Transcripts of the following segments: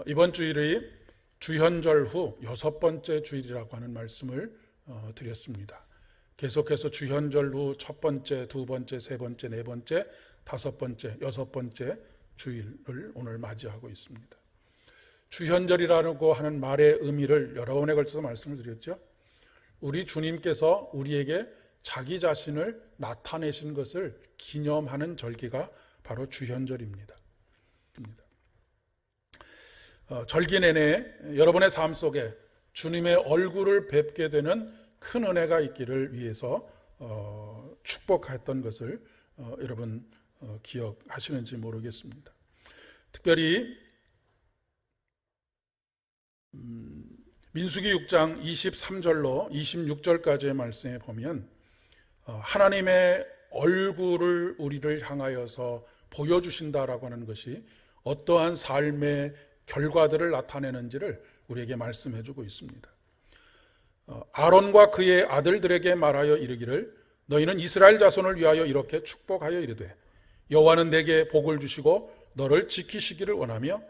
이번 주일이 주현절 후 6번째 주일이라고 하는 말씀을 드렸습니다. 계속해서 주현절 후 첫 번째, 두 번째, 세 번째, 네 번째, 다섯 번째, 여섯 번째 주일을 오늘 맞이하고 있습니다. 주현절이라고 하는 말의 의미를 여러 번에 걸쳐서 말씀을 드렸죠. 우리 주님께서 우리에게 자기 자신을 나타내신 것을 기념하는 절기가 바로 주현절입니다. 절기 내내 여러분의 삶 속에 주님의 얼굴을 뵙게 되는 큰 은혜가 있기를 위해서 축복했던 것을 여러분 기억하시는지 모르겠습니다. 특별히 민수기 6장 23절로 26절까지의 말씀에 보면 하나님의 얼굴을 우리를 향하여서 보여주신다라고 하는 것이 어떠한 삶의 결과들을 나타내는지를 우리에게 말씀해 주고 있습니다. 아론과 그의 아들들에게 말하여 이르기를 너희는 이스라엘 자손을 위하여 이렇게 축복하여 이르되 여호와는 내게 복을 주시고 너를 지키시기를 원하며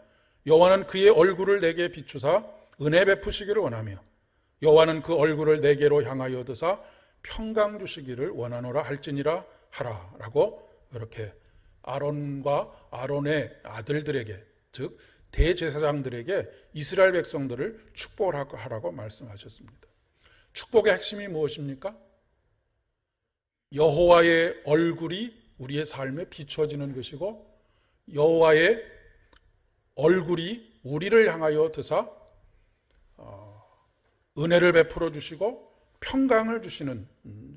여호와는 그의 얼굴을 내게 비추사 은혜 베푸시기를 원하며 여호와는 그 얼굴을 내게로 향하여 드사 평강 주시기를 원하노라 할지니라 하라라고 이렇게 아론과 아론의 아들들에게 즉 대제사장들에게 이스라엘 백성들을 축복하라고 말씀하셨습니다. 축복의 핵심이 무엇입니까? 여호와의 얼굴이 우리의 삶에 비춰지는 것이고 여호와의 얼굴이 우리를 향하여 드사 은혜를 베풀어 주시고 평강을 주시는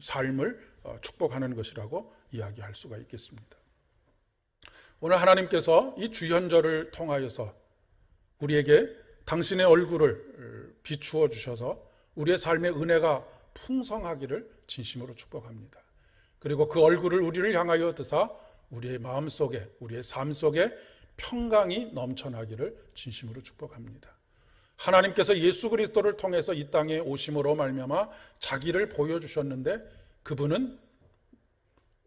삶을 축복하는 것이라고 이야기할 수가 있겠습니다. 오늘 하나님께서 이 주현절을 통하여서 우리에게 당신의 얼굴을 비추어 주셔서 우리의 삶의 은혜가 풍성하기를 진심으로 축복합니다. 그리고 그 얼굴을 우리를 향하여 드사 우리의 마음 속에 우리의 삶 속에 평강이 넘쳐나기를 진심으로 축복합니다. 하나님께서 예수 그리스도를 통해서 이 땅에 오심으로 말미암아 자기를 보여주셨는데 그분은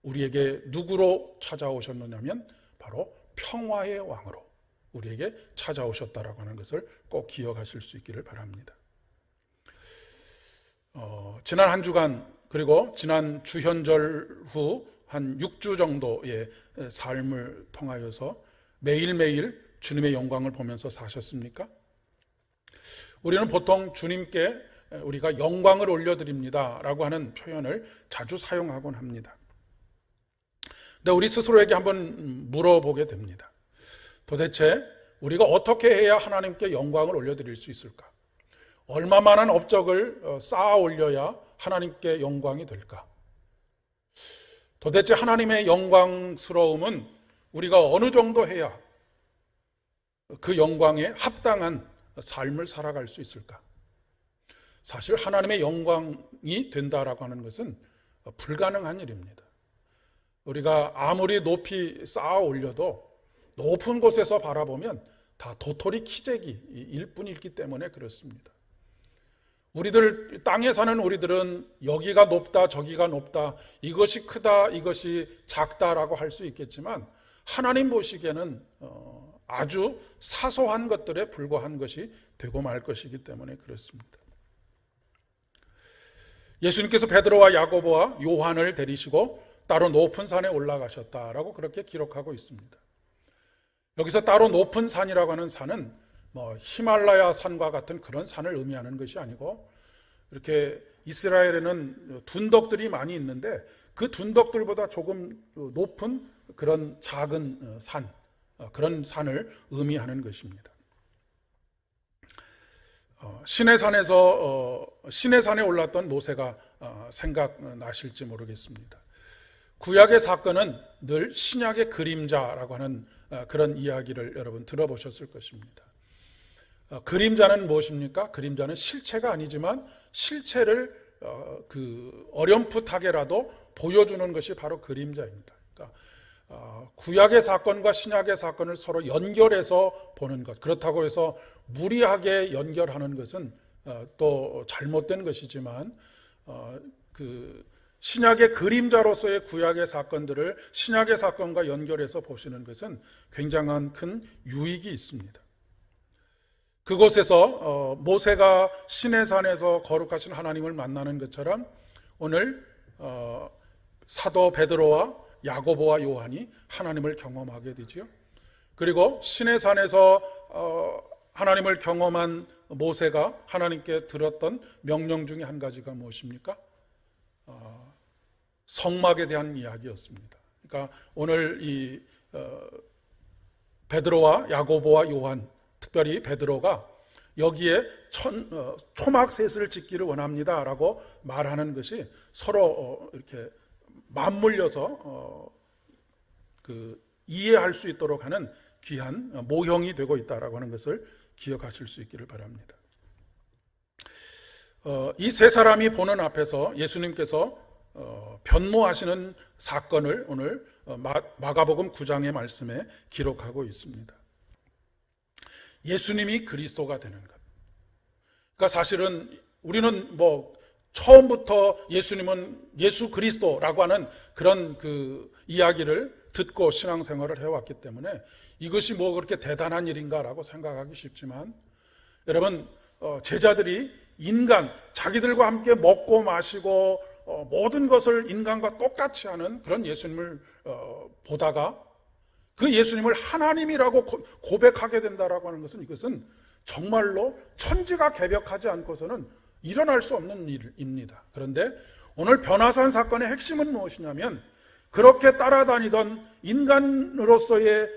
우리에게 누구로 찾아오셨느냐면 바로 평화의 왕으로 우리에게 찾아오셨다라고 하는 것을 꼭 기억하실 수 있기를 바랍니다. 지난 한 주간 그리고 지난 주현절 후 한 6주 정도의 삶을 통하여서 매일매일 주님의 영광을 보면서 사셨습니까? 우리는 보통 주님께 우리가 영광을 올려드립니다 라고 하는 표현을 자주 사용하곤 합니다. 근데 우리 스스로에게 한번 물어보게 됩니다. 도대체 우리가 어떻게 해야 하나님께 영광을 올려드릴 수 있을까? 얼마만한 업적을 쌓아 올려야 하나님께 영광이 될까? 도대체 하나님의 영광스러움은 우리가 어느 정도 해야 그 영광에 합당한 삶을 살아갈 수 있을까? 사실 하나님의 영광이 된다라고 하는 것은 불가능한 일입니다. 우리가 아무리 높이 쌓아 올려도 높은 곳에서 바라보면 다 도토리 키재기일 뿐이기 때문에 그렇습니다. 우리들 땅에 사는 우리들은 여기가 높다 저기가 높다 이것이 크다 이것이 작다라고 할 수 있겠지만 하나님 보시기에는 아주 사소한 것들에 불과한 것이 되고 말 것이기 때문에 그렇습니다. 예수님께서 베드로와 야고보와 요한을 데리시고 따로 높은 산에 올라가셨다라고 그렇게 기록하고 있습니다. 여기서 따로 높은 산이라고 하는 산은 히말라야 산과 같은 그런 산을 의미하는 것이 아니고 이렇게 이스라엘에는 둔덕들이 많이 있는데 그 둔덕들보다 조금 높은 그런 작은 산 그런 산을 의미하는 것입니다. 시내산에 올랐던 모세가 생각나실지 모르겠습니다. 구약의 사건은 늘 신약의 그림자라고 하는 그런 이야기를 여러분 들어보셨을 것입니다. 그림자는 무엇입니까? 그림자는 실체가 아니지만 실체를 어렴풋하게라도 보여주는 것이 바로 그림자입니다. 그러니까 구약의 사건과 신약의 사건을 서로 연결해서 보는 것, 그렇다고 해서 무리하게 연결하는 것은 또 잘못된 것이지만 신약의 그림자로서의 구약의 사건들을 신약의 사건과 연결해서 보시는 것은 굉장한 큰 유익이 있습니다. 그곳에서 모세가 시내산에서 거룩하신 하나님을 만나는 것처럼 오늘 사도 베드로와 야고보와 요한이 하나님을 경험하게 되지요. 그리고 시내산에서 하나님을 경험한 모세가 하나님께 들었던 명령 중에 한 가지가 무엇입니까? 성막에 대한 이야기였습니다. 그러니까 오늘 이 베드로와 야고보와 요한, 특별히 베드로가 여기에 초막셋을 짓기를 원합니다라고 말하는 것이 서로 이렇게 맞물려서 이해할 수 있도록 하는 귀한 모형이 되고 있다라고 하는 것을 기억하실 수 있기를 바랍니다. 이 세 사람이 보는 앞에서 예수님께서 변모하시는 사건을 오늘 마가복음 9장의 말씀에 기록하고 있습니다. 예수님이 그리스도가 되는 것. 그러니까 사실은 우리는 처음부터 예수님은 예수 그리스도라고 하는 그런 이야기를 듣고 신앙생활을 해왔기 때문에 이것이 그렇게 대단한 일인가라고 생각하기 쉽지만, 여러분, 제자들이 인간, 자기들과 함께 먹고 마시고 모든 것을 인간과 똑같이 하는 그런 예수님을 보다가 그 예수님을 하나님이라고 고백하게 된다라고 하는 것은, 이것은 정말로 천지가 개벽하지 않고서는 일어날 수 없는 일입니다. 그런데 오늘 변화산 사건의 핵심은 무엇이냐면, 그렇게 따라다니던 인간으로서의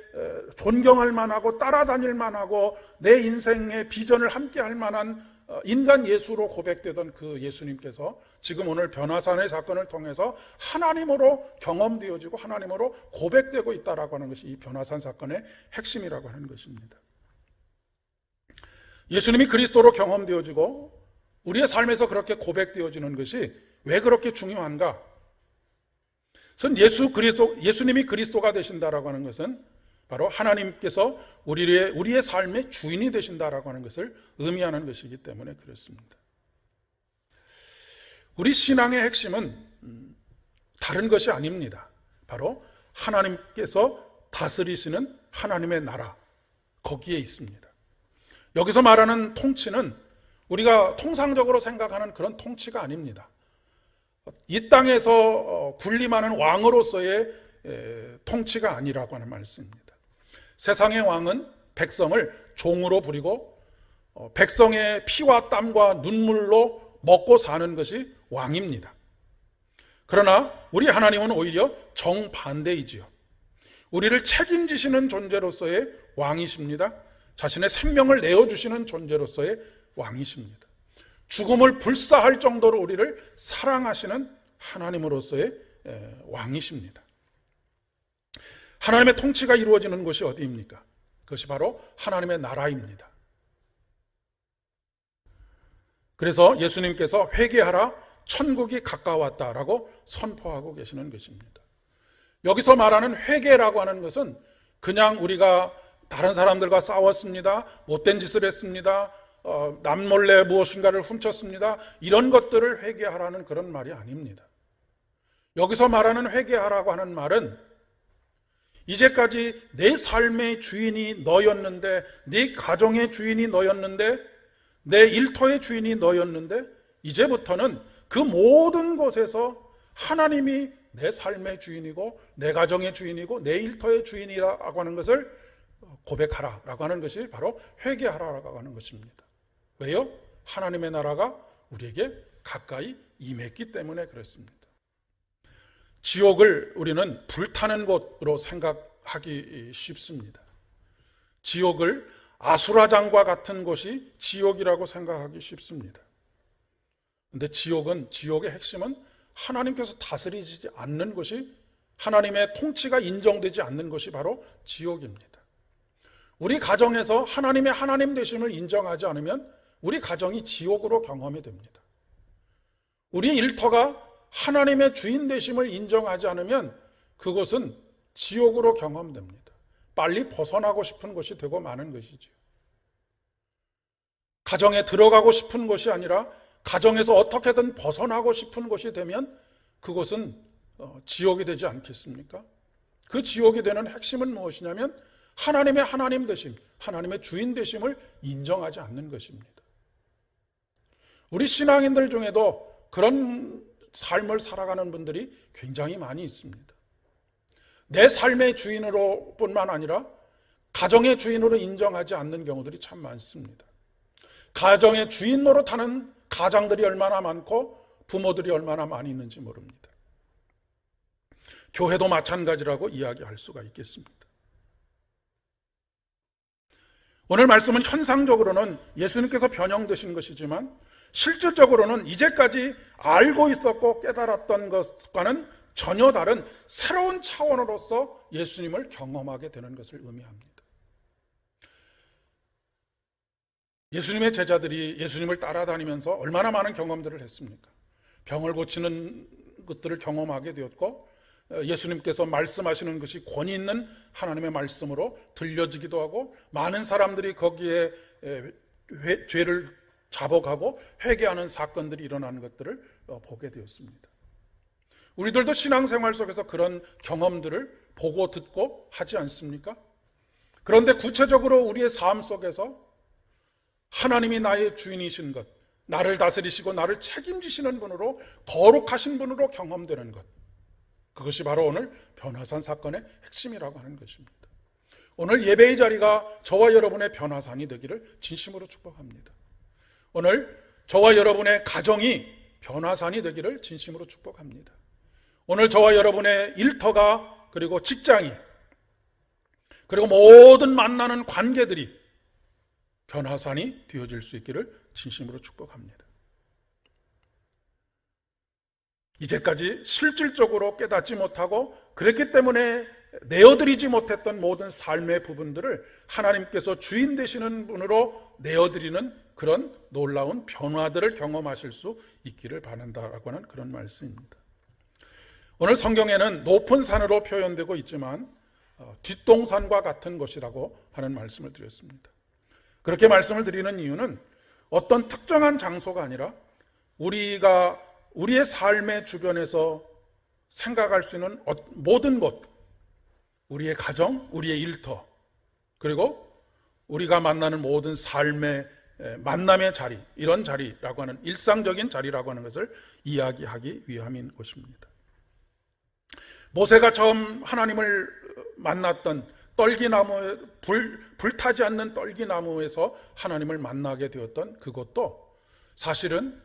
존경할 만하고 따라다닐 만하고 내 인생의 비전을 함께 할 만한 인간 예수로 고백되던 그 예수님께서 지금 오늘 변화산의 사건을 통해서 하나님으로 경험되어지고 하나님으로 고백되고 있다라고 하는 것이 이 변화산 사건의 핵심이라고 하는 것입니다. 예수님이 그리스도로 경험되어지고 우리의 삶에서 그렇게 고백되어지는 것이 왜 그렇게 중요한가? 예수님이 그리스도가 되신다라고 하는 것은 바로 하나님께서 우리의 삶의 주인이 되신다라고 하는 것을 의미하는 것이기 때문에 그렇습니다. 우리 신앙의 핵심은 다른 것이 아닙니다. 바로 하나님께서 다스리시는 하나님의 나라, 거기에 있습니다. 여기서 말하는 통치는 우리가 통상적으로 생각하는 그런 통치가 아닙니다. 이 땅에서 군림하는 왕으로서의 통치가 아니라고 하는 말씀입니다. 세상의 왕은 백성을 종으로 부리고 백성의 피와 땀과 눈물로 먹고 사는 것이 왕입니다. 그러나 우리 하나님은 오히려 정반대이지요. 우리를 책임지시는 존재로서의 왕이십니다. 자신의 생명을 내어주시는 존재로서의 왕이십니다. 죽음을 불사할 정도로 우리를 사랑하시는 하나님으로서의 왕이십니다. 하나님의 통치가 이루어지는 곳이 어디입니까? 그것이 바로 하나님의 나라입니다. 그래서 예수님께서 회개하라, 천국이 가까웠다라고 선포하고 계시는 것입니다. 여기서 말하는 회개라고 하는 것은 그냥 우리가 다른 사람들과 싸웠습니다, 못된 짓을 했습니다, 남몰래 무엇인가를 훔쳤습니다, 이런 것들을 회개하라는 그런 말이 아닙니다. 여기서 말하는 회개하라고 하는 말은 이제까지 내 삶의 주인이 너였는데, 네 가정의 주인이 너였는데, 내 일터의 주인이 너였는데, 이제부터는 그 모든 곳에서 하나님이 내 삶의 주인이고 내 가정의 주인이고 내 일터의 주인이라고 하는 것을 고백하라라고 하는 것이 바로 회개하라라고 하는 것입니다. 왜요? 하나님의 나라가 우리에게 가까이 임했기 때문에 그렇습니다. 지옥을 우리는 불타는 곳으로 생각하기 쉽습니다. 지옥을 아수라장과 같은 곳이 지옥이라고 생각하기 쉽습니다. 그런데 지옥의 핵심은 하나님께서 다스리지 않는 것이, 하나님의 통치가 인정되지 않는 것이 바로 지옥입니다. 우리 가정에서 하나님의 하나님 되심을 인정하지 않으면 우리 가정이 지옥으로 경험이 됩니다. 우리 일터가 하나님의 주인 되심을 인정하지 않으면 그것은 지옥으로 경험됩니다. 빨리 벗어나고 싶은 것이 되고 마는 것이죠. 가정에 들어가고 싶은 것이 아니라 가정에서 어떻게든 벗어나고 싶은 것이 되면 그것은 지옥이 되지 않겠습니까? 그 지옥이 되는 핵심은 무엇이냐면 하나님의 하나님 되심, 하나님의 주인 되심을 인정하지 않는 것입니다. 우리 신앙인들 중에도 그런 삶을 살아가는 분들이 굉장히 많이 있습니다. 내 삶의 주인으로 뿐만 아니라 가정의 주인으로 인정하지 않는 경우들이 참 많습니다. 가정의 주인 노릇하는 가장들이 얼마나 많고 부모들이 얼마나 많이 있는지 모릅니다. 교회도 마찬가지라고 이야기할 수가 있겠습니다. 오늘 말씀은 현상적으로는 예수님께서 변형되신 것이지만 실질적으로는 이제까지 알고 있었고 깨달았던 것과는 전혀 다른 새로운 차원으로서 예수님을 경험하게 되는 것을 의미합니다. 예수님의 제자들이 예수님을 따라다니면서 얼마나 많은 경험들을 했습니까? 병을 고치는 것들을 경험하게 되었고, 예수님께서 말씀하시는 것이 권위 있는 하나님의 말씀으로 들려지기도 하고, 많은 사람들이 거기에 죄를 자복하고 회개하는 사건들이 일어나는 것들을 보게 되었습니다. 우리들도 신앙생활 속에서 그런 경험들을 보고 듣고 하지 않습니까? 그런데 구체적으로 우리의 삶 속에서 하나님이 나의 주인이신 것, 나를 다스리시고 나를 책임지시는 분으로, 거룩하신 분으로 경험되는 것, 그것이 바로 오늘 변화산 사건의 핵심이라고 하는 것입니다. 오늘 예배의 자리가 저와 여러분의 변화산이 되기를 진심으로 축복합니다. 오늘 저와 여러분의 가정이 변화산이 되기를 진심으로 축복합니다. 오늘 저와 여러분의 일터가, 그리고 직장이, 그리고 모든 만나는 관계들이 변화산이 되어질 수 있기를 진심으로 축복합니다. 이제까지 실질적으로 깨닫지 못하고 그랬기 때문에 내어드리지 못했던 모든 삶의 부분들을 하나님께서 주인 되시는 분으로 내어드리는 그런 놀라운 변화들을 경험하실 수 있기를 바란다라고 하는 그런 말씀입니다. 오늘 성경에는 높은 산으로 표현되고 있지만 뒷동산과 같은 것이라고 하는 말씀을 드렸습니다. 그렇게 말씀을 드리는 이유는 어떤 특정한 장소가 아니라 우리의 삶의 주변에서 생각할 수 있는 모든 것, 우리의 가정, 우리의 일터, 그리고 우리가 만나는 모든 삶의 만남의 자리, 이런 자리라고 하는 일상적인 자리라고 하는 것을 이야기하기 위함인 것입니다. 모세가 처음 하나님을 만났던 떨기나무, 불타지 않는 떨기나무에서 하나님을 만나게 되었던 그것도 사실은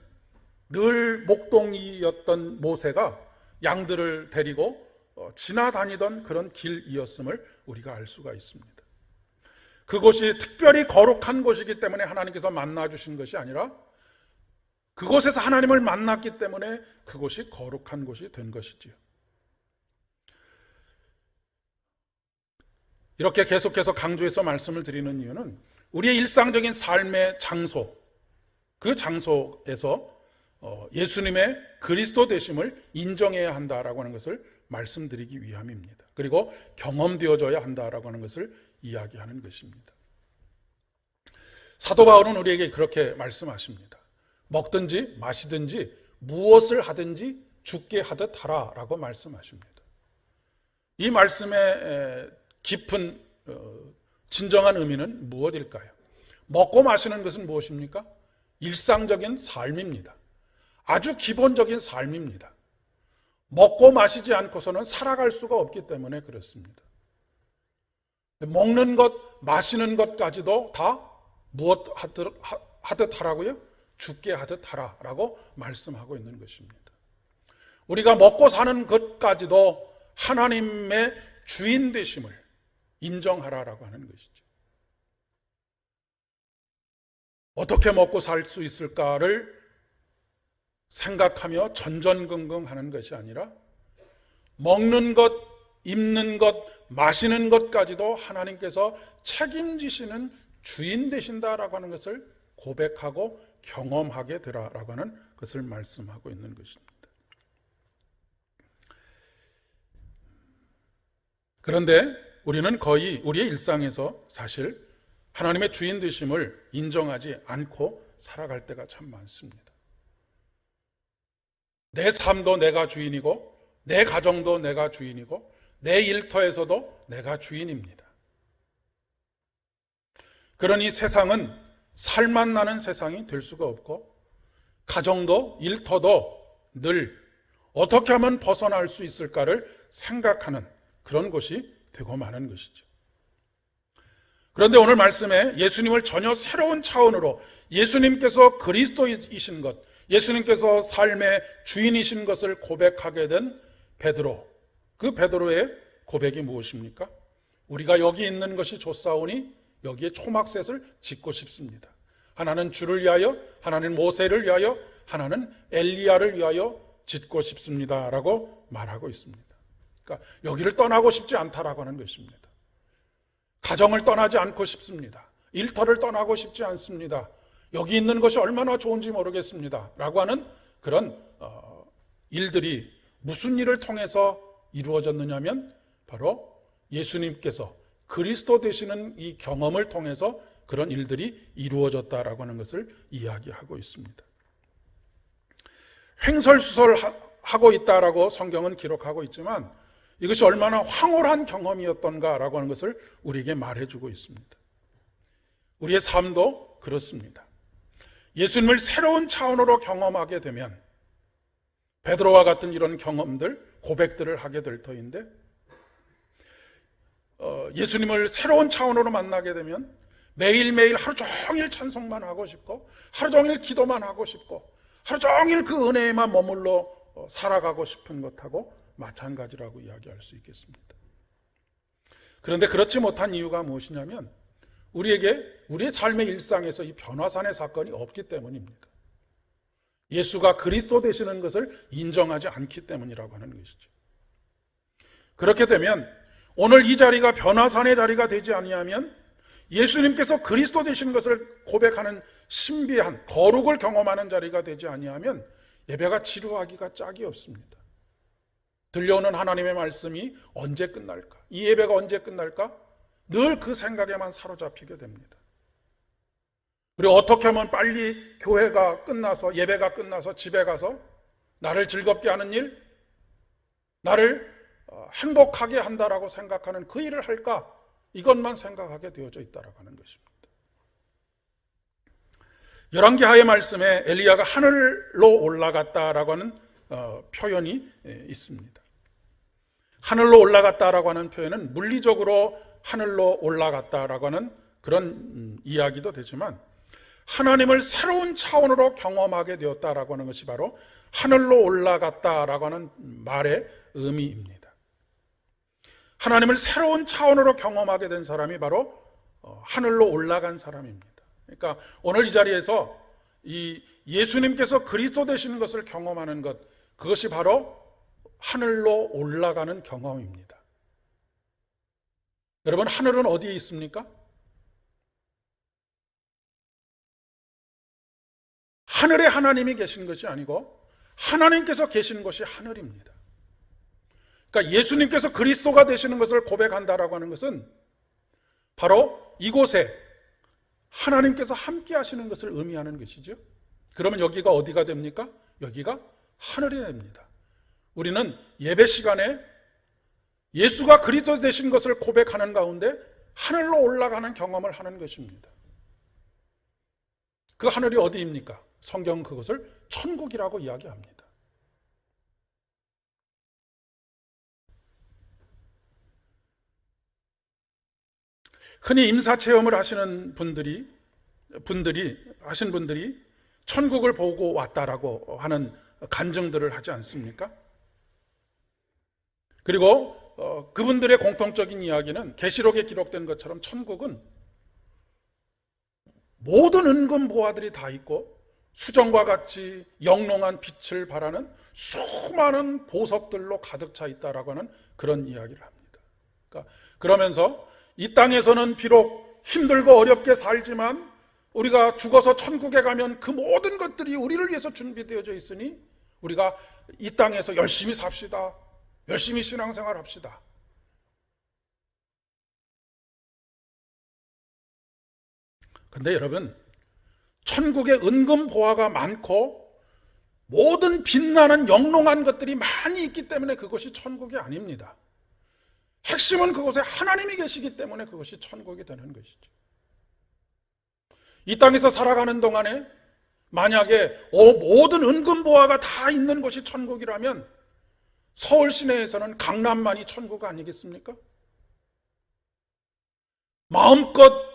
늘 목동이었던 모세가 양들을 데리고 지나다니던 그런 길이었음을 우리가 알 수가 있습니다. 그곳이 특별히 거룩한 곳이기 때문에 하나님께서 만나주신 것이 아니라 그곳에서 하나님을 만났기 때문에 그곳이 거룩한 곳이 된 것이지요. 이렇게 계속해서 강조해서 말씀을 드리는 이유는 우리의 일상적인 삶의 장소, 그 장소에서 예수님의 그리스도 되심을 인정해야 한다라고 하는 것을 말씀드리기 위함입니다. 그리고 경험되어져야 한다라고 하는 것을 이야기하는 것입니다. 사도 바울은 우리에게 그렇게 말씀하십니다. 먹든지 마시든지 무엇을 하든지 죽게 하듯 하라라고 말씀하십니다. 이 말씀의 깊은 진정한 의미는 무엇일까요? 먹고 마시는 것은 무엇입니까? 일상적인 삶입니다. 아주 기본적인 삶입니다. 먹고 마시지 않고서는 살아갈 수가 없기 때문에 그렇습니다. 먹는 것, 마시는 것까지도 다 무엇 하듯 하라고요? 죽게 하듯 하라라고 말씀하고 있는 것입니다. 우리가 먹고 사는 것까지도 하나님의 주인 되심을 인정하라라고 하는 것이죠. 어떻게 먹고 살 수 있을까를 생각하며 전전긍긍하는 것이 아니라 먹는 것, 입는 것, 마시는 것까지도 하나님께서 책임지시는 주인 되신다라고 하는 것을 고백하고 경험하게 되라라고 하는 것을 말씀하고 있는 것입니다. 그런데 우리는 거의 우리의 일상에서 사실 하나님의 주인 되심을 인정하지 않고 살아갈 때가 참 많습니다. 내 삶도 내가 주인이고 내 가정도 내가 주인이고 내 일터에서도 내가 주인입니다. 그러니 세상은 살만 나는 세상이 될 수가 없고, 가정도 일터도 늘 어떻게 하면 벗어날 수 있을까를 생각하는 그런 곳이 되고 마는 것이죠. 그런데 오늘 말씀에 예수님을 전혀 새로운 차원으로, 예수님께서 그리스도이신 것, 예수님께서 삶의 주인이신 것을 고백하게 된 베드로, 그 베드로의 고백이 무엇입니까? 우리가 여기 있는 것이 좋사오니 여기에 초막셋을 짓고 싶습니다. 하나는 주를 위하여, 하나는 모세를 위하여, 하나는 엘리야를 위하여 짓고 싶습니다 라고 말하고 있습니다. 그러니까 여기를 떠나고 싶지 않다라고 하는 것입니다. 가정을 떠나지 않고 싶습니다. 일터를 떠나고 싶지 않습니다. 여기 있는 것이 얼마나 좋은지 모르겠습니다 라고 하는 그런 일들이 무슨 일을 통해서 이루어졌느냐면 바로 예수님께서 그리스도 되시는 이 경험을 통해서 그런 일들이 이루어졌다라고 하는 것을 이야기하고 있습니다. 횡설수설하고 있다라고 성경은 기록하고 있지만 이것이 얼마나 황홀한 경험이었던가라고 하는 것을 우리에게 말해주고 있습니다. 우리의 삶도 그렇습니다. 예수님을 새로운 차원으로 경험하게 되면 베드로와 같은 이런 경험들, 고백들을 하게 될 터인데, 예수님을 새로운 차원으로 만나게 되면 매일매일 하루 종일 찬송만 하고 싶고, 하루 종일 기도만 하고 싶고, 하루 종일 그 은혜에만 머물러 살아가고 싶은 것하고 마찬가지라고 이야기할 수 있겠습니다. 그런데 그렇지 못한 이유가 무엇이냐면 우리의 삶의 일상에서 이 변화산의 사건이 없기 때문입니다. 예수가 그리스도 되시는 것을 인정하지 않기 때문이라고 하는 것이죠. 그렇게 되면 오늘 이 자리가 변화산의 자리가 되지 아니하면, 예수님께서 그리스도 되시는 것을 고백하는 신비한 거룩을 경험하는 자리가 되지 아니하면 예배가 지루하기가 짝이 없습니다. 들려오는 하나님의 말씀이 언제 끝날까? 이 예배가 언제 끝날까? 늘 그 생각에만 사로잡히게 됩니다. 그리고 어떻게 하면 빨리 교회가 끝나서, 예배가 끝나서 집에 가서 나를 즐겁게 하는 일, 나를 행복하게 한다라고 생각하는 그 일을 할까? 이것만 생각하게 되어져 있다라고 하는 것입니다. 열왕기하의 말씀에 엘리야가 하늘로 올라갔다라고 하는 표현이 있습니다. 하늘로 올라갔다라고 하는 표현은 물리적으로 하늘로 올라갔다라고 하는 그런 이야기도 되지만, 하나님을 새로운 차원으로 경험하게 되었다라고 하는 것이 바로 하늘로 올라갔다라고 하는 말의 의미입니다. 하나님을 새로운 차원으로 경험하게 된 사람이 바로 하늘로 올라간 사람입니다. 그러니까 오늘 이 자리에서 이 예수님께서 그리스도 되시는 것을 경험하는 것, 그것이 바로 하늘로 올라가는 경험입니다. 여러분, 하늘은 어디에 있습니까? 하늘에 하나님이 계신 것이 아니고 하나님께서 계신 것이 하늘입니다. 그러니까 예수님께서 그리스도가 되시는 것을 고백한다라고 하는 것은 바로 이곳에 하나님께서 함께 하시는 것을 의미하는 것이죠. 그러면 여기가 어디가 됩니까? 여기가 하늘이 됩니다. 우리는 예배 시간에 예수가 그리스도 되신 것을 고백하는 가운데 하늘로 올라가는 경험을 하는 것입니다. 그 하늘이 어디입니까? 성경은 그것을 천국이라고 이야기합니다. 흔히 임사체험을 하시는 분들이 천국을 보고 왔다라고 하는 간증들을 하지 않습니까? 그리고 그분들의 공통적인 이야기는 계시록에 기록된 것처럼 천국은 모든 은금 보화들이 다 있고 수정과 같이 영롱한 빛을 발하는 수많은 보석들로 가득 차 있다라고 하는 그런 이야기를 합니다. 그러면서 이 땅에서는 비록 힘들고 어렵게 살지만 우리가 죽어서 천국에 가면 그 모든 것들이 우리를 위해서 준비되어져 있으니 우리가 이 땅에서 열심히 삽시다. 열심히 신앙생활 합시다. 근데 여러분, 천국에 은금 보화가 많고 모든 빛나는 영롱한 것들이 많이 있기 때문에 그것이 천국이 아닙니다. 핵심은 그곳에 하나님이 계시기 때문에 그것이 천국이 되는 것이죠. 이 땅에서 살아가는 동안에 만약에 모든 은근보화가 다 있는 곳이 천국이라면 서울 시내에서는 강남만이 천국 아니겠습니까? 마음껏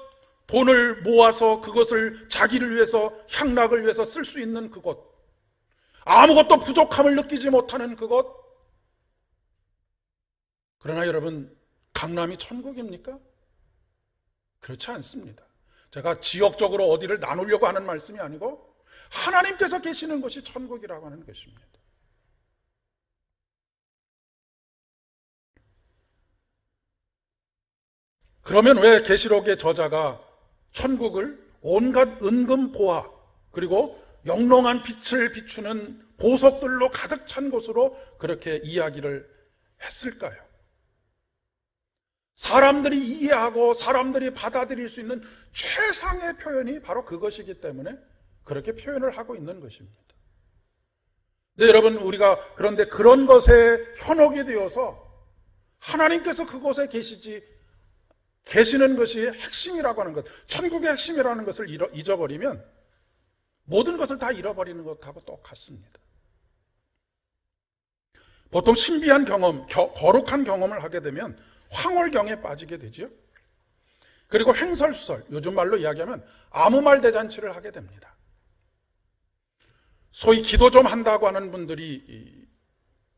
돈을 모아서 그것을 자기를 위해서, 향락을 위해서 쓸 수 있는 그곳, 아무것도 부족함을 느끼지 못하는 그곳. 그러나 여러분, 강남이 천국입니까? 그렇지 않습니다. 제가 지역적으로 어디를 나누려고 하는 말씀이 아니고 하나님께서 계시는 곳이 천국이라고 하는 것입니다. 그러면 왜 계시록의 저자가 천국을 온갖 은금보화 그리고 영롱한 빛을 비추는 보석들로 가득 찬 곳으로 그렇게 이야기를 했을까요? 사람들이 이해하고 사람들이 받아들일 수 있는 최상의 표현이 바로 그것이기 때문에 그렇게 표현을 하고 있는 것입니다. 네, 여러분, 우리가 그런데 그런 것에 현혹이 되어서 하나님께서 그곳에 계시는 것이 핵심이라고 하는 것, 천국의 핵심이라는 것을 잊어버리면 모든 것을 다 잃어버리는 것하고 똑같습니다. 보통 신비한 경험, 거룩한 경험을 하게 되면 황홀경에 빠지게 되죠. 그리고 횡설수설, 요즘 말로 이야기하면 아무 말 대잔치를 하게 됩니다. 소위 기도 좀 한다고 하는 분들이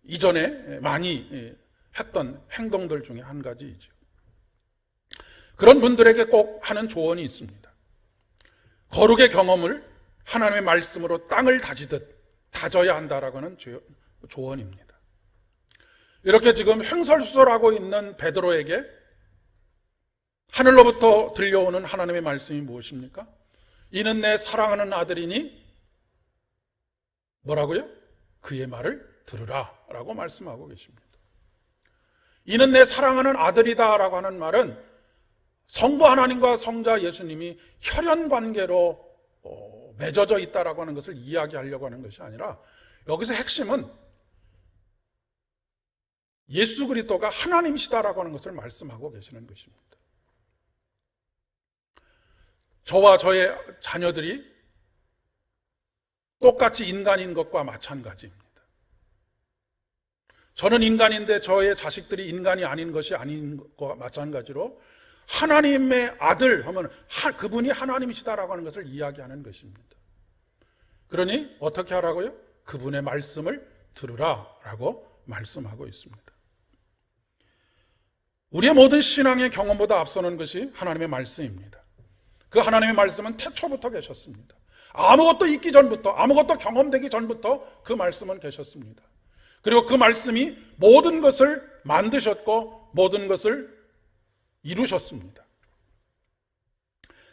이전에 많이 했던 행동들 중에 한 가지이죠. 그런 분들에게 꼭 하는 조언이 있습니다. 거룩의 경험을 하나님의 말씀으로 땅을 다지듯 다져야 한다라고 하는 조언입니다. 이렇게 지금 횡설수설하고 있는 베드로에게 하늘로부터 들려오는 하나님의 말씀이 무엇입니까? 이는 내 사랑하는 아들이니 뭐라고요? 그의 말을 들으라 라고 말씀하고 계십니다. 이는 내 사랑하는 아들이다 라고 하는 말은 성부 하나님과 성자 예수님이 혈연관계로 맺어져 있다라고 하는 것을 이야기하려고 하는 것이 아니라 여기서 핵심은 예수 그리스도가 하나님이시다라고 하는 것을 말씀하고 계시는 것입니다. 저와 저의 자녀들이 똑같이 인간인 것과 마찬가지입니다. 저는 인간인데 저의 자식들이 인간이 아닌 것이 아닌 것과 마찬가지로 하나님의 아들 하면 그분이 하나님이시다라고 하는 것을 이야기하는 것입니다. 그러니 어떻게 하라고요? 그분의 말씀을 들으라라고 말씀하고 있습니다. 우리의 모든 신앙의 경험보다 앞서는 것이 하나님의 말씀입니다. 그 하나님의 말씀은 태초부터 계셨습니다. 아무것도 있기 전부터, 아무것도 경험되기 전부터 그 말씀은 계셨습니다. 그리고 그 말씀이 모든 것을 만드셨고 모든 것을 이루셨습니다.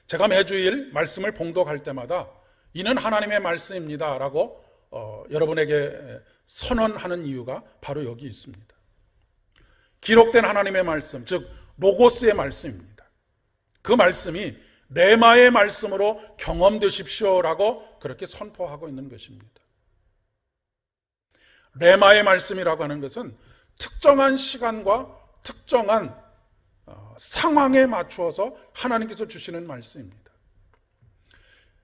제가 매주일 말씀을 봉독할 때마다 이는 하나님의 말씀입니다 라고 여러분에게 선언하는 이유가 바로 여기 있습니다. 기록된 하나님의 말씀, 즉 로고스의 말씀입니다. 그 말씀이 레마의 말씀으로 경험되십시오라고 그렇게 선포하고 있는 것입니다. 레마의 말씀이라고 하는 것은 특정한 시간과 특정한 상황에 맞추어서 하나님께서 주시는 말씀입니다.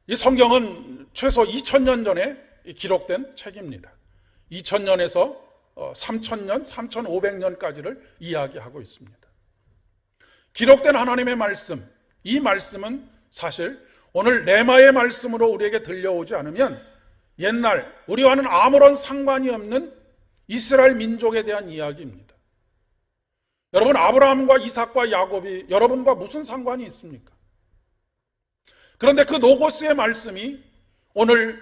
이 성경은 최소 2000년 전에 기록된 책입니다. 2000년에서 3000년, 3500년까지를 이야기하고 있습니다. 기록된 하나님의 말씀, 이 말씀은 사실 오늘 레마의 말씀으로 우리에게 들려오지 않으면 옛날 우리와는 아무런 상관이 없는 이스라엘 민족에 대한 이야기입니다. 여러분, 아브라함과 이삭과 야곱이 여러분과 무슨 상관이 있습니까? 그런데 그 노고스의 말씀이 오늘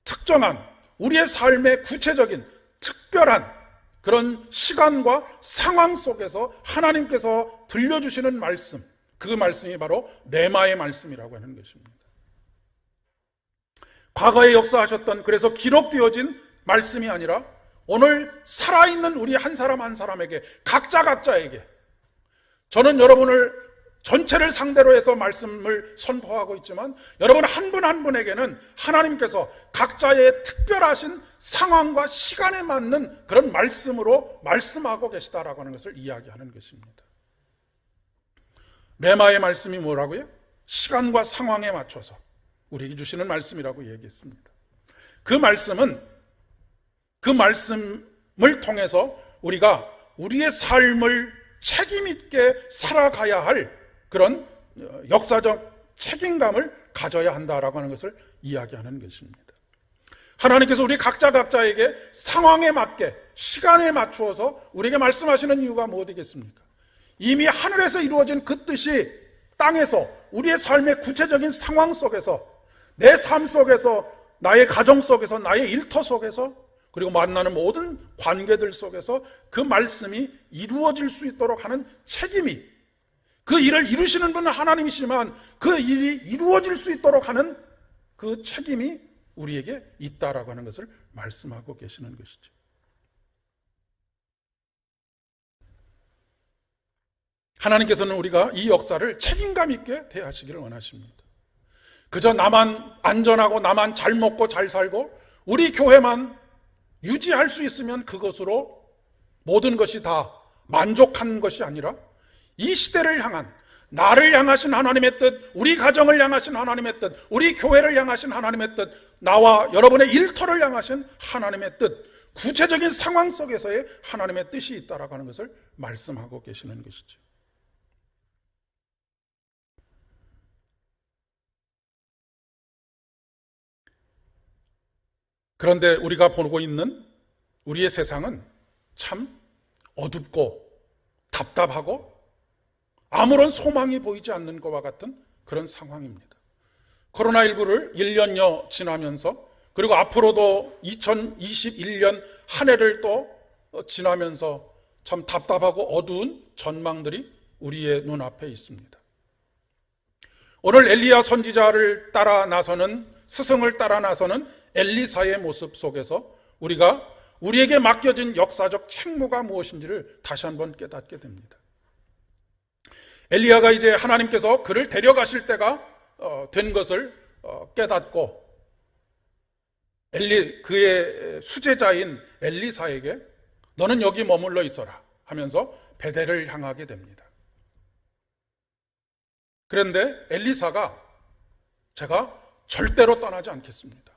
특정한 우리의 삶의 구체적인 특별한 그런 시간과 상황 속에서 하나님께서 들려주시는 말씀, 그 말씀이 바로 레마의 말씀이라고 하는 것입니다. 과거에 역사하셨던, 그래서 기록되어진 말씀이 아니라 오늘 살아있는 우리 한 사람 한 사람에게, 각자에게, 저는 여러분을 전체를 상대로 해서 말씀을 선포하고 있지만 여러분 한 분 한 분에게는 하나님께서 각자의 특별하신 상황과 시간에 맞는 그런 말씀으로 말씀하고 계시다라고 하는 것을 이야기하는 것입니다. 레마의 말씀이 뭐라고요? 시간과 상황에 맞춰서 우리에게 주시는 말씀이라고 얘기했습니다. 그 말씀을 통해서 우리가 우리의 삶을 책임 있게 살아가야 할 그런 역사적 책임감을 가져야 한다라고 하는 것을 이야기하는 것입니다. 하나님께서 우리 각자에게 상황에 맞게 시간에 맞추어서 우리에게 말씀하시는 이유가 무엇이겠습니까? 이미 하늘에서 이루어진 그 뜻이 땅에서 우리의 삶의 구체적인 상황 속에서, 내 삶 속에서, 나의 가정 속에서, 나의 일터 속에서, 그리고 만나는 모든 관계들 속에서 그 말씀이 이루어질 수 있도록 하는 책임이, 그 일을 이루시는 분은 하나님이시지만 그 일이 이루어질 수 있도록 하는 그 책임이 우리에게 있다라고 하는 것을 말씀하고 계시는 것이죠. 하나님께서는 우리가 이 역사를 책임감 있게 대하시기를 원하십니다. 그저 나만 안전하고 나만 잘 먹고 잘 살고 우리 교회만 유지할 수 있으면 그것으로 모든 것이 다 만족한 것이 아니라 이 시대를 향한, 나를 향하신 하나님의 뜻, 우리 가정을 향하신 하나님의 뜻, 우리 교회를 향하신 하나님의 뜻, 나와 여러분의 일터를 향하신 하나님의 뜻, 구체적인 상황 속에서의 하나님의 뜻이 있다라고 하는 것을 말씀하고 계시는 것이죠. 그런데 우리가 보고 있는 우리의 세상은 참 어둡고 답답하고 아무런 소망이 보이지 않는 것과 같은 그런 상황입니다. 코로나19를 1년여 지나면서, 그리고 앞으로도 2021년 한 해를 또 지나면서 참 답답하고 어두운 전망들이 우리의 눈앞에 있습니다. 오늘 엘리야 선지자를 따라 나서는, 스승을 따라 나서는 엘리사의 모습 속에서 우리가 우리에게 맡겨진 역사적 책무가 무엇인지를 다시 한번 깨닫게 됩니다. 엘리야가 이제 하나님께서 그를 데려가실 때가 된 것을 깨닫고 그의 수제자인 엘리사에게 너는 여기 머물러 있어라 하면서 베델을 향하게 됩니다. 그런데 엘리사가 제가 절대로 떠나지 않겠습니다.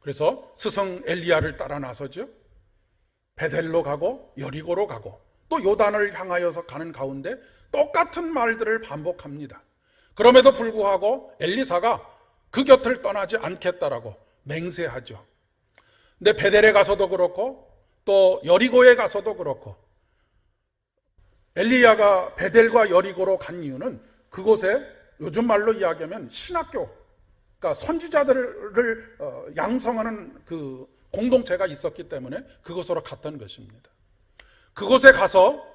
그래서 스승 엘리야를 따라 나서죠. 베델로 가고 여리고로 가고 또 요단을 향하여서 가는 가운데 똑같은 말들을 반복합니다. 그럼에도 불구하고 엘리사가 그 곁을 떠나지 않겠다라고 맹세하죠. 근데 베델에 가서도 그렇고 또 여리고에 가서도 그렇고, 엘리야가 베델과 여리고로 간 이유는 그곳에 요즘 말로 이야기하면 신학교, 그러니까 선지자들을 양성하는 그 공동체가 있었기 때문에 그곳으로 갔던 것입니다. 그곳에 가서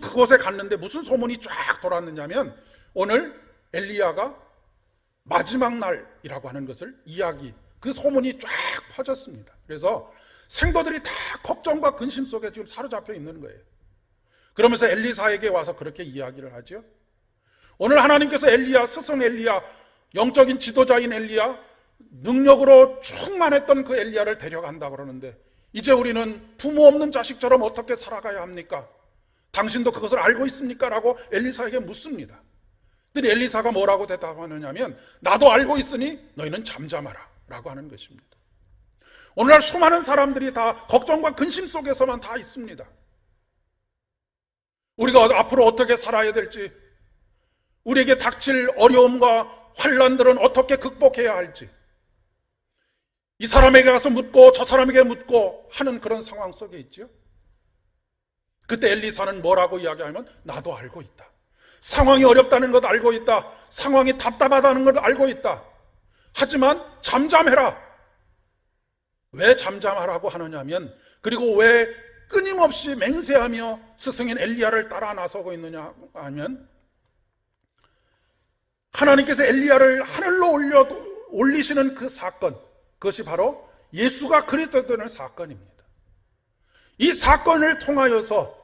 그곳에 갔는데 무슨 소문이 쫙 돌았느냐면, 오늘 엘리야가 마지막 날이라고 하는 것을 그 소문이 쫙 퍼졌습니다. 그래서 생도들이 다 걱정과 근심 속에 지금 사로잡혀 있는 거예요. 그러면서 엘리사에게 와서 그렇게 이야기를 하죠. 오늘 하나님께서 스승 엘리야, 영적인 지도자인 엘리야, 능력으로 충만했던 그 엘리야를 데려간다고 그러는데 이제 우리는 부모 없는 자식처럼 어떻게 살아가야 합니까? 당신도 그것을 알고 있습니까? 라고 엘리사에게 묻습니다. 그랬더니 엘리사가 뭐라고 대답하느냐면, 나도 알고 있으니 너희는 잠잠하라 라고 하는 것입니다. 오늘날 수많은 사람들이 다 걱정과 근심 속에서만 다 있습니다. 우리가 앞으로 어떻게 살아야 될지, 우리에게 닥칠 어려움과 환난들은 어떻게 극복해야 할지, 이 사람에게 가서 묻고 저 사람에게 묻고 하는 그런 상황 속에 있죠. 그때 엘리사는 뭐라고 이야기하면, 나도 알고 있다. 상황이 어렵다는 것 알고 있다. 상황이 답답하다는 걸 알고 있다. 하지만 잠잠해라. 왜 잠잠하라고 하느냐면, 그리고 왜 끊임없이 맹세하며 스승인 엘리야를 따라 나서고 있느냐 하면, 하나님께서 엘리야를 하늘로 올리시는 그 사건, 그것이 바로 예수가 그리스도 되는 사건입니다. 이 사건을 통하여서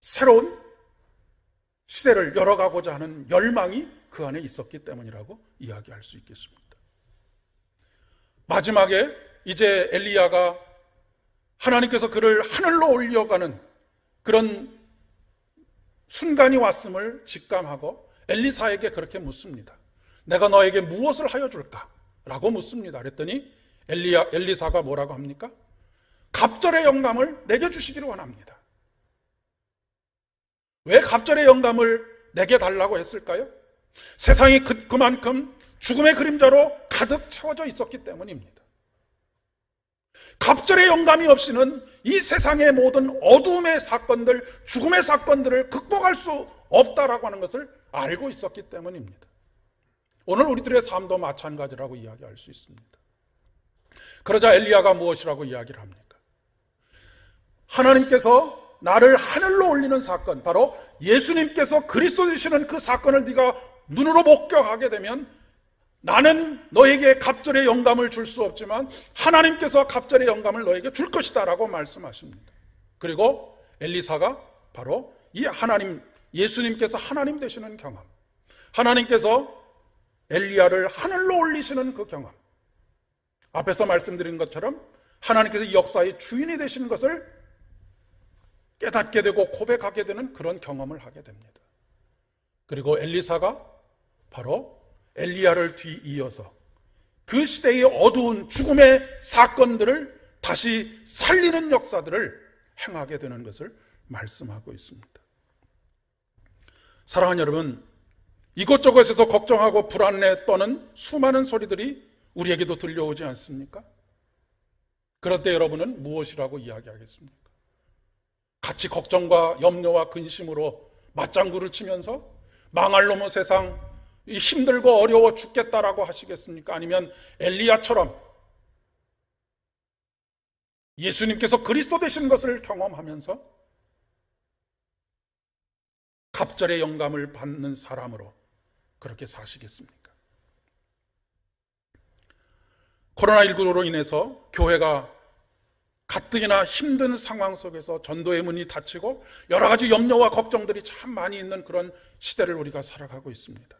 새로운 시대를 열어가고자 하는 열망이 그 안에 있었기 때문이라고 이야기할 수 있겠습니다. 마지막에 이제 엘리야가 하나님께서 그를 하늘로 올려가는 그런 순간이 왔음을 직감하고 엘리사에게 그렇게 묻습니다. 내가 너에게 무엇을 하여 줄까? 라고 묻습니다. 그랬더니 엘리사가 뭐라고 합니까? 갑절의 영감을 내게 주시기를 원합니다. 왜 갑절의 영감을 내게 달라고 했을까요? 세상이 그만큼 죽음의 그림자로 가득 채워져 있었기 때문입니다. 갑절의 영감이 없이는 이 세상의 모든 어두움의 사건들, 죽음의 사건들을 극복할 수 없다라고 하는 것을 알고 있었기 때문입니다. 오늘 우리들의 삶도 마찬가지라고 이야기할 수 있습니다. 그러자 엘리야가 무엇이라고 이야기를 합니까? 하나님께서 나를 하늘로 올리는 사건, 바로 예수님께서 그리스도 되시는 그 사건을 네가 눈으로 목격하게 되면 나는 너에게 갑절의 영감을 줄 수 없지만 하나님께서 갑절의 영감을 너에게 줄 것이다 라고 말씀하십니다. 그리고 엘리사가 바로 이 하나님, 예수님께서 하나님 되시는 경험, 하나님께서 엘리야를 하늘로 올리시는 그 경험, 앞에서 말씀드린 것처럼 하나님께서 이 역사의 주인이 되시는 것을 깨닫게 되고 고백하게 되는 그런 경험을 하게 됩니다. 그리고 엘리사가 바로 엘리야를 뒤이어서 그 시대의 어두운 죽음의 사건들을 다시 살리는 역사들을 행하게 되는 것을 말씀하고 있습니다. 사랑하는 여러분, 이곳저곳에서 걱정하고 불안에 떠는 수많은 소리들이 우리에게도 들려오지 않습니까? 그럴 때 여러분은 무엇이라고 이야기하겠습니까? 같이 걱정과 염려와 근심으로 맞장구를 치면서 망할 놈의 세상, 힘들고 어려워 죽겠다라고 하시겠습니까? 아니면 엘리야처럼 예수님께서 그리스도 되신 것을 경험하면서 갑절의 영감을 받는 사람으로 그렇게 사시겠습니까? 코로나19로 인해서 교회가 가뜩이나 힘든 상황 속에서 전도의 문이 닫히고 여러 가지 염려와 걱정들이 참 많이 있는 그런 시대를 우리가 살아가고 있습니다.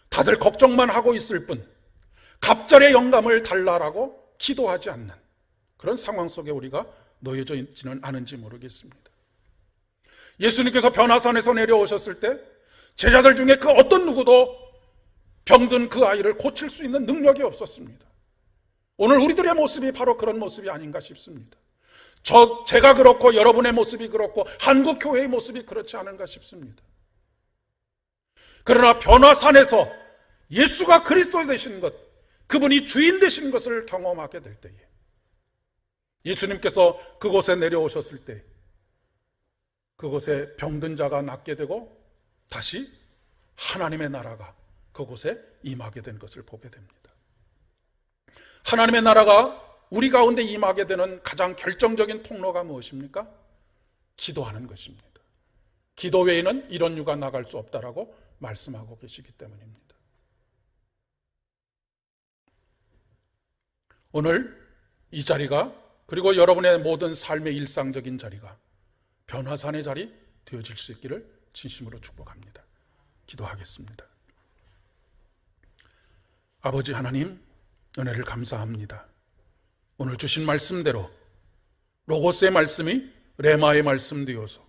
다들 걱정만 하고 있을 뿐 갑절의 영감을 달라라고 기도하지 않는 그런 상황 속에 우리가 놓여져 있지는 않은지 모르겠습니다. 예수님께서 변화산에서 내려오셨을 때 제자들 중에 그 어떤 누구도 병든 그 아이를 고칠 수 있는 능력이 없었습니다. 오늘 우리들의 모습이 바로 그런 모습이 아닌가 싶습니다. 제가 그렇고 여러분의 모습이 그렇고 한국 교회의 모습이 그렇지 않은가 싶습니다. 그러나 변화산에서 예수가 그리스도 되신 것, 그분이 주인 되신 것을 경험하게 될 때에 예수님께서 그곳에 내려오셨을 때 그곳에 병든 자가 낫게 되고 다시 하나님의 나라가 그곳에 임하게 된 것을 보게 됩니다. 하나님의 나라가 우리 가운데 임하게 되는 가장 결정적인 통로가 무엇입니까? 기도하는 것입니다. 기도 외에는 이런 유가 나갈 수 없다라고 말씀하고 계시기 때문입니다. 오늘 이 자리가, 그리고 여러분의 모든 삶의 일상적인 자리가 변화산의 자리 되어질 수 있기를 진심으로 축복합니다. 기도하겠습니다. 아버지 하나님, 은혜를 감사합니다. 오늘 주신 말씀대로 로고스의 말씀이 레마의 말씀 되어서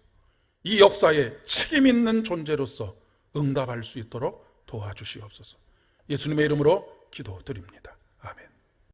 이 역사에 책임 있는 존재로서 응답할 수 있도록 도와주시옵소서. 예수님의 이름으로 기도드립니다.